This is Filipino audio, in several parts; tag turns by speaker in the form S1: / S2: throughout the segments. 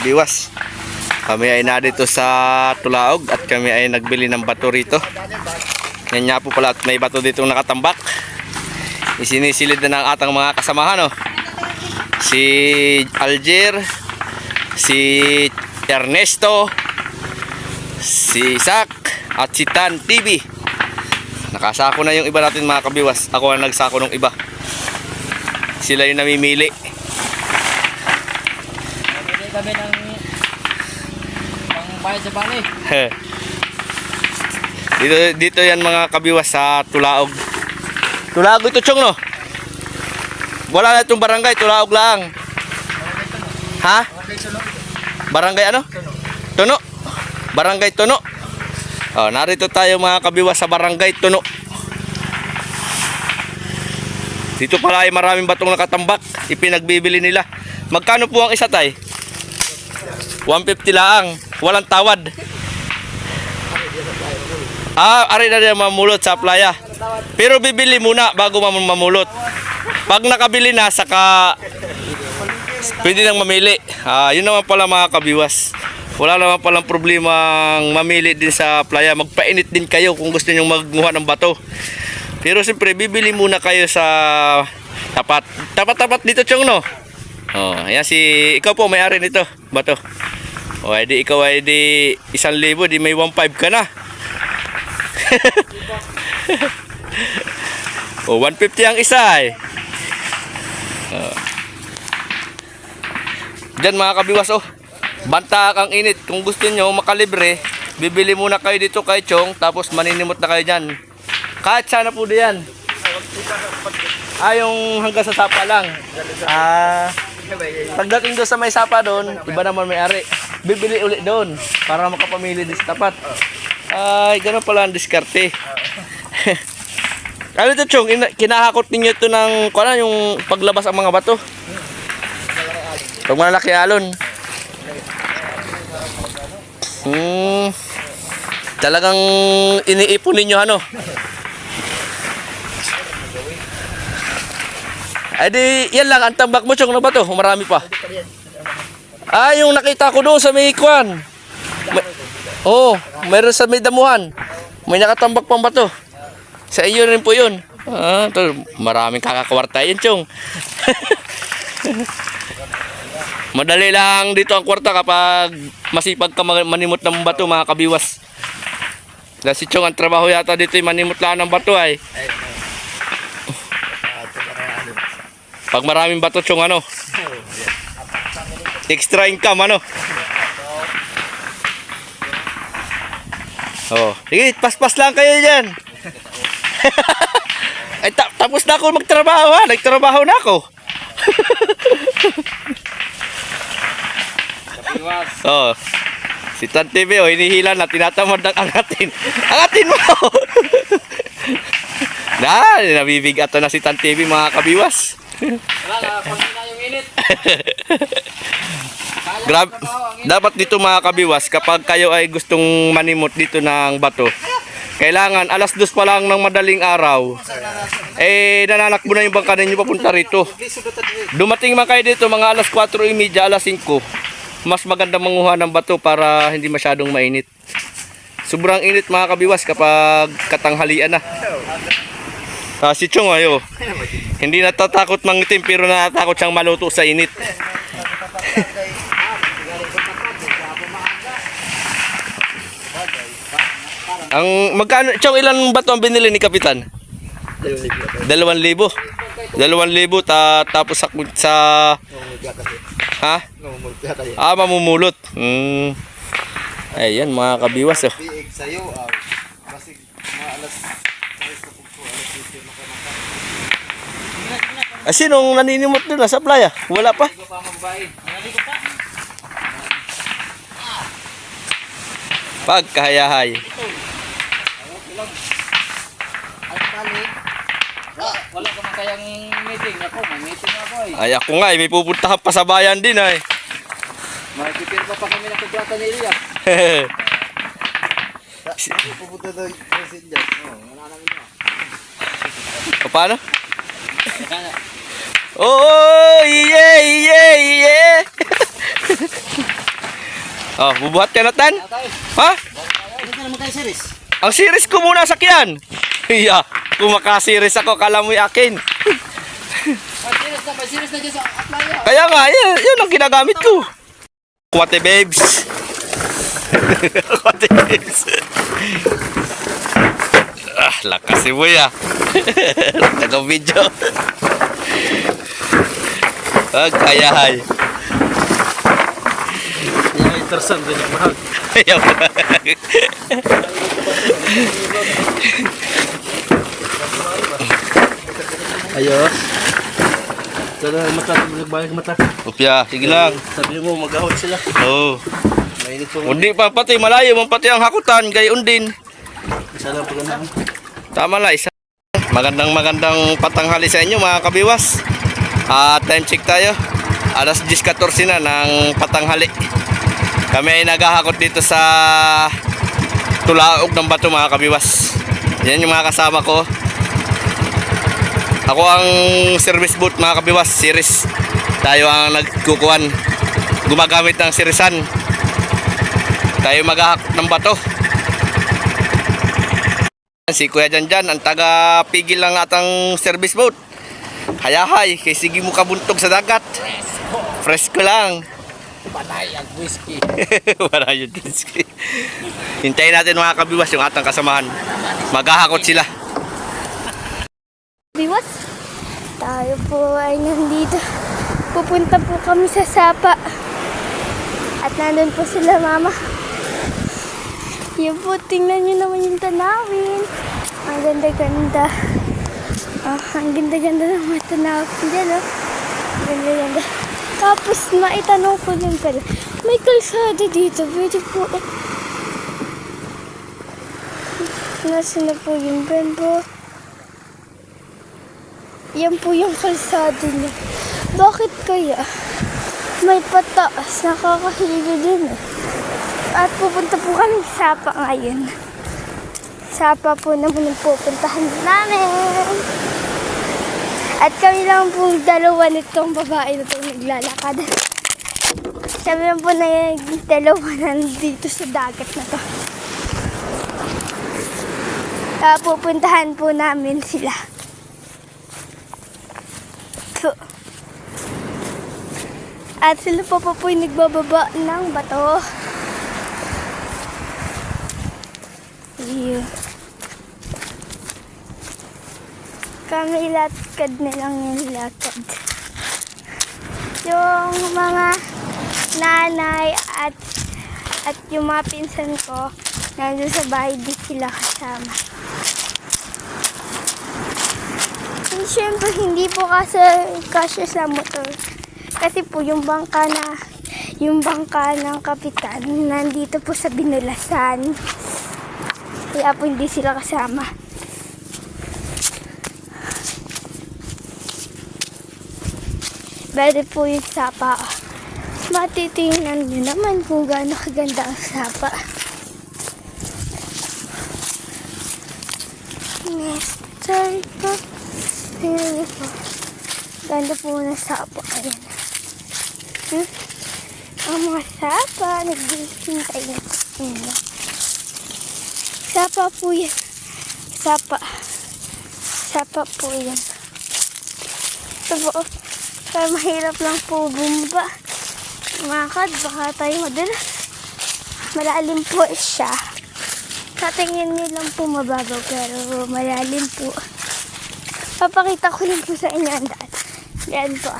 S1: kabiwas. Kami ay narito sa Tulaog at kami ay nagbili ng bato rito. Yan nga po pala at may bato dito nakatambak. Isinisilid na ng atang mga kasamahan, oh. Si Alger, si Ernesto, si Isaac at si Tan TV. Nakasako na yung iba natin mga kabiwas. Ako ang nagsako ng iba. Sila yung namimili.
S2: Namimili kami ng pangbayad sa bali.
S1: Dito yan mga kabiwas sa Tulaog. Tulaog ito, Chong, no? Wala na itong barangay, Tulaog lang. Ha? Barangay ano? Tuno. Barangay Tuno. Oh, narito tayo mga kabiwas sa Barangay Tuno. Dito pala ay maraming batong nakatambak. Ipinagbibili nila. Magkano po ang isa, tay? 150 lang. Walang tawad. Ari na rin mamulot sa playa. Pero bibili muna bago mamulot. Pag nakabili na, saka pwede nang mamili. Yun naman pala mga kabiwas. Wala naman palang problemang mamili din sa playa. Magpainit din kayo kung gusto nyo magmuha ng bato. Pero siyempre, bibili muna kayo sa tapat. Tapat-tapat dito, Chong, no? Oh, ayan ikaw po may-ari nito, bato. O, edi ikaw ay di 1,000, di may 1,500 ka na. O, 150 ang isa, eh. Diyan mga kabiwas, oh. Banta kang init. Kung gusto nyo makalibre, bibili muna kayo dito kay Chong, tapos maninimot na kayo dyan. Kahit sana po diyan. Yung hanggang sa sapa lang. Pagdating doon sa may sapa doon, iba naman may-ari. Bibili ulit doon para makapamili din sa tapat. Gano'n pala ang diskarte. Ano ito, Chong? Kinahakot ninyo ito ng yung paglabas ang mga bato. Pag malaki alon. Talagang iniipon ninyo, ano? Ay di, yan lang ang tambak mo, Chong, na bato. Marami pa. Yung nakita ko doon sa may kwan. Mayroon sa may damuhan. May nakatambak pang bato. Sa iyo rin po yun. Maraming kakakwarta yan, Chong. Madali lang dito ang kwarta kapag masipag ka manimot ng bato, mga kabiwas. Dahil si Chong, ang trabaho yata dito ay manimot lang ng bato, ay. Pag maraming bato, Chong, ano? Extra income, ano? Sige, pas-pas lang kayo dyan. Ay, tapos na ako magtrabaho, ha? Nagtrabaho na ako. Si Tan TV, hinihila na, tinatamad ng angatin. Angatin mo! Nabibigatan na si Tan TV, mga kabiwas.
S2: Wala, pangina yung init.
S1: Dapat dito, mga kabiwas, kapag kayo ay gustong manimot dito ng bato, kailangan 2:00 pa lang ng madaling araw, nananakbo na yung bangka ninyo papunta rito. Dumating man kayo dito mga 4:30, 5:00, mas maganda manguha ng bato para hindi masyadong mainit. Sobrang init, mga kabiwas, kapag katanghalian na. Si Chong, hindi natatakot mangitim, pero natatakot siyang maluto sa init. Magkano, Chong, ilan bato ang binili ni Kapitan? 2,000. 2,000 tapos sa ha? Mamumulot. Ayan, mga kabiwas, oh. Sinong naninimot doon sa playa? Wala pa? Pagkahayahay.
S2: Wala ka kayang meeting. May meeting ako, eh.
S1: Ay, ako nga, may pupuntahan pa sa bayan din, ay.
S2: Makikipir pa kami ng kubyata ni Elias.
S3: Pupunta doon si Elias. Wala namin na.
S1: Paano? Oh, yeah, yeah, yeah. Oh, bubuhat ka na, Tan? Ha?
S3: Hindi ka naman kayo series.
S1: Ang series ko muna sakyan. Iya, kung makasiris ako, kala mo yung akin.
S2: May series na dyan sa Atlaya.
S1: Kaya nga, yan ang ginagamit ko. Kwate babes. Kwate babes. Lakas si Boy ah. Taga-video. Kayahay.
S3: Yung interesan din yung mahal.
S1: Ayaw.
S3: Ayo. Sana mata, nagbalik mata.
S1: Upya, sige lang.
S3: Sabi mo, mag-ahot sila.
S1: Oo.
S3: Mainit po.
S1: Undi pa pati, malayo man pati ang hakutan, kay undin.
S3: Sana pagandaan.
S1: Tama lang, isa. Magandang patanghali sa inyo mga kabiwas. Time check tayo. Alas 10:14 na ng patanghali. Kami ay naghahakot dito sa Tulaog ng Bato mga kabiwas. Yan yung mga kasama ko. Ako ang service boat mga kabiwas, series. Tayo ang nagkukuhan. Gumagamit ng sirisan. Tayo maghahakot ng bato. Si Kuya Janjan, ang taga-pigil lang atang service boat. Hayahay, kay sige mo kabuntog sa dagat. Fresco lang.
S2: Panay ang whiskey.
S1: Wala yung whiskey. Hintayin natin mga kabiwas yung atang kasamahan. Maghahakot sila.
S4: Biwas, tayo po ay nandito. Pupunta po kami sa Sapa. At nandun po sila mama. Yan po, tingnan nyo naman yung tanawin. Ang ganda-ganda. Ang ganda-ganda ng mga tanawin dyan, oh. Ang ganda-ganda. Tapos, maitanong ko din pala. May kalsada dito. Pwede po. Nasaan na po yung bembo? Yan po yung kalsada niya. Bakit kaya? May pataas. Nakakahilo din, eh. At pupunta po kami sa Sapa ngayon. Sapa po naman ang pupuntahan namin. At kami lang po dalawa nitong babae na itong naglalakad. Kami lang po na dalawa nandito sa dagat na to. Pupuntahan po namin sila. So, at sila po yung nagbababa ng bato. Kami lakad na lang yung lakad. Yung mga nanay at yung mga pinsan ko nandun sa bahay, di sila kasama. And syempre hindi po kasya sa motor. Kasi po yung bangka ng kapitan nandito po sa Binulasan. Kaya po hindi sila kasama. Pwede po yung Sapa. Matitingnan nyo naman kung gaano kaganda ang Sapa. Mr. ko. Ganda po ng Sapa. Ayan. Ang mga Sapa, naghihintay na po. Sapa po yan. Sapa. Sapa po yan. Ito po. Kaya mahirap lang po bumaba. Makakad, baka tayo madulas. Malalim po siya. Sa tingin niyo lang po mababaw, pero malalim po. Papakita ko lang po sa inyo ang daan. Yan po.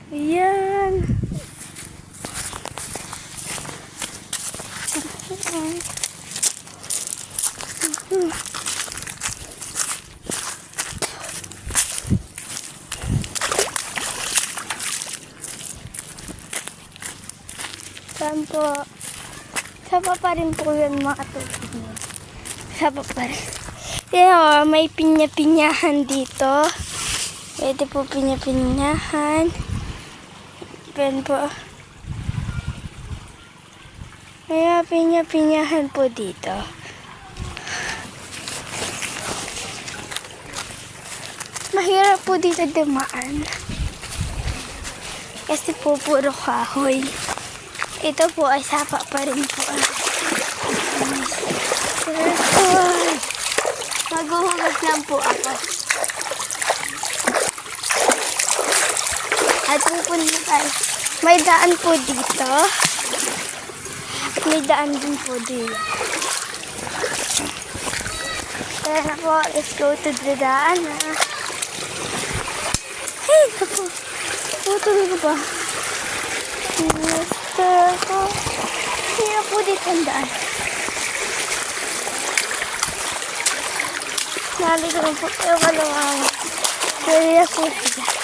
S4: Ayan. Saan po? Sapa pa rin po yun mga tubig niya. Sapa pa rin. Yan o, may pinya-pinyahan dito. Pwede po pinya-pinyahan. Pen po. Kaya pinya-pinyahan po dito. Mahirap po dito dumaan. Kasi po puro kahoy. Ito po ay sapa pa rin po. Maghuhugas lang po ako. At pupunta tayo. May daan po dito. May daan din po dito. Kaya na po, let's go to the daan na. Hey, ako. Tutuloy ko ba? Gusto ko. Kaya po dito ang daan. Naligaw po kayo kalawang. Kaya po siya.